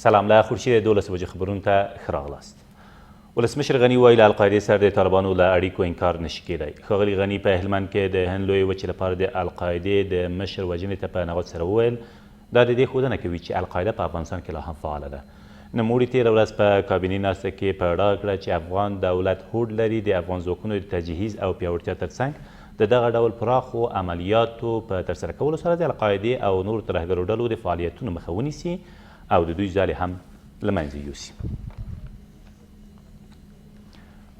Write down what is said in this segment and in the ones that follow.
سلام، له خورشید 12 بجې خبرونو ته ښه راغلاست. ولسمشر غني وایي له القاعدې سره د طالبانو له اړیکو انکار نشي کېدی. ښاغلي غني په هلمند کې د هند لویې وچې لپاره د القاعدې د مشر وژنې ته په نغوت سره وویل دا د دې ښودنه کوي چې القاعده په افغانستان کې لا هم فعاله ده. نوموړي تېره ورځ په کابینې ناسته کې په ډاګه کړه چې افغان دولت هوډ لري د افغان ځواکونو د تجهیز او پیاوړتیا ترڅنګ د دغه ډول پراخو عملیاتو په ترسره کولو سره د القاعدې او نورو ترهګرو ډلو د فعالیتونو مخه ونیسي او د دوی ځالې هم له منځه یوسي.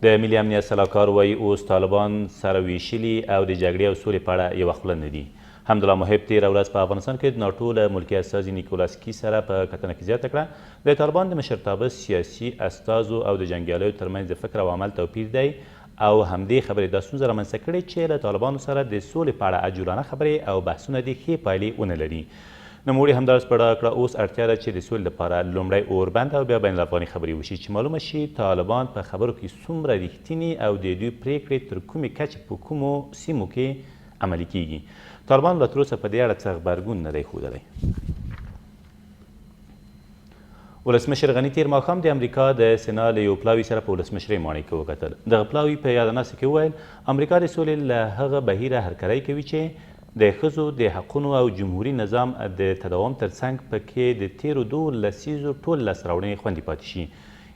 د ملي امنیت سلاکار وایي اوس طالبان سره ویشلي او د جګړې او سولې په اړه یوه خوله نه دي. حمدالله محب تېره ورځ په افغانستان کې د ناټو له ملکي استازي نیکولاسکي سره په کتنه کې زیاته کړه د طالبان د مشرتابه سیاسي استازو او د جنګیالیو ترمنځ د فکر او عمل توپیر دی او همدې خبرې دا ستونزه رامنځته کړې چې له طالبانو سره د سولې په اړه عجولانه خبرې او بحثونه د ښې پایلې ونه لري. نوموړي همداراز په ډاګه کړه اوس اړتیا ده چې د سولې لپاره لومړی اوربند او بیا بین الافغاني خبرې وشي چې معلومه شي طالبان په خبرو کې څومره رښتیني او د دوی پریکړې تر کومې کچې په کومو سیمو کې عملي کیږي. طالبان لا تر اوسه په دې اړه څه غبرګون نه دی ښودلی. ولسمشر غني تېر ماښام د امریکا د سنا له یو پلاوي سره په ولسمشرۍ ماڼۍ کې وکتل. دغه پلاوي په یاده ناسته کې وویل امریکا د سولې له هغه بهیره هرکلی کوي چې د ښځو د حقونو او جمهوري نظام د تداوم ترڅنګ پکې د تېرو 2 لسیزو ټول لاسته راوړنې خوندي پاتې شي.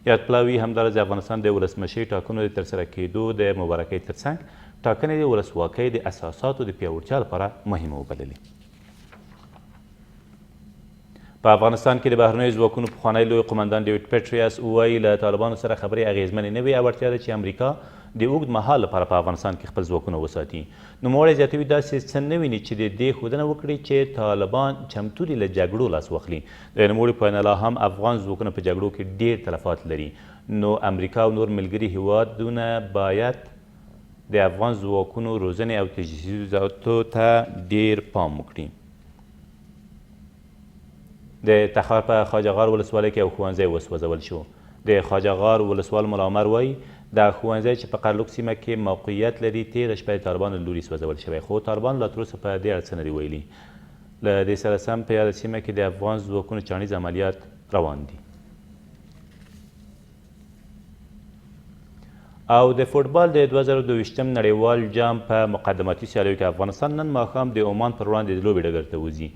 یاد پلاوي همداراز د افغانستان د ولسمشرۍ ټاکنو د ترسره کېدو د مبارکۍ ترڅنګ ټاکنې د ولسواکۍ د اساساتو د پیاوړتیا لپاره مهمه وبللې. په افغانستان کې د بهرنیو ځواکونو پخوانی لوی قمندان ډیوډ پیټریاس وایي له طالبانو سره خبرې اغېزمنې نه وي او اړتیا ده چې امریکا د اوږد مهال لپاره په افغانستان کې خپل ځواکونه وساتي. نوموړی زیاتوي داسې څه نه ویني چې د دې ښودنه وکړي چې طالبان چمتو دي له جګړو لاس واخلي. د نوموړي په وینا لا هم افغان ځواکونه په جګړو کې ډېر تلفات لري نو امریکا او نور ملګري هیوادونه باید د افغان ځواکونو روزنې او تجهیزاتو ته ډېر پام وکړي. د تخار په خواجه غار ولسوالۍ کې یو ښوونځی وسوځول شو. د خواجه غار ولسوال ملا عمر وایي دا ښوونځی چې په قرلوک سیمه کې موقعیت لري تېره شپه د طالبانو له لوري سوځول شوی خو طالبانو لا تر اوسه په دې اړه څه نه دي ویلي. له دې سره سم په یاده سیمه کې د افغان ځواکونو چاڼیز عملیات روان دي. او د فوټبال د 2022 نړیوال جام په مقدماتي سیالیو کې افغانستان نن ماښام د عمان پر وړاندې د لوبې ډګر ته وځي.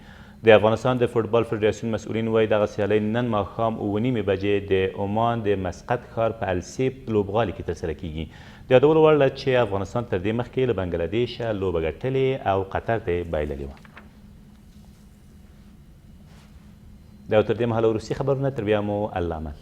د افغانستان د فوټبال فدراسیون مسؤلین وایي دغه سیالۍ نن ماښام 9:30 بجې د عمان د مسقط ښار په السیب لوبغالي کې ترسره کیږي. د یادولو وړ ده چې افغانستان تر دې مخکې له بنګلادیشه لوبه ګټلې او قطر ته یې بایللې وه. دا تر دې مهاله وروستي خبرونه، تر بیا مو الله امان.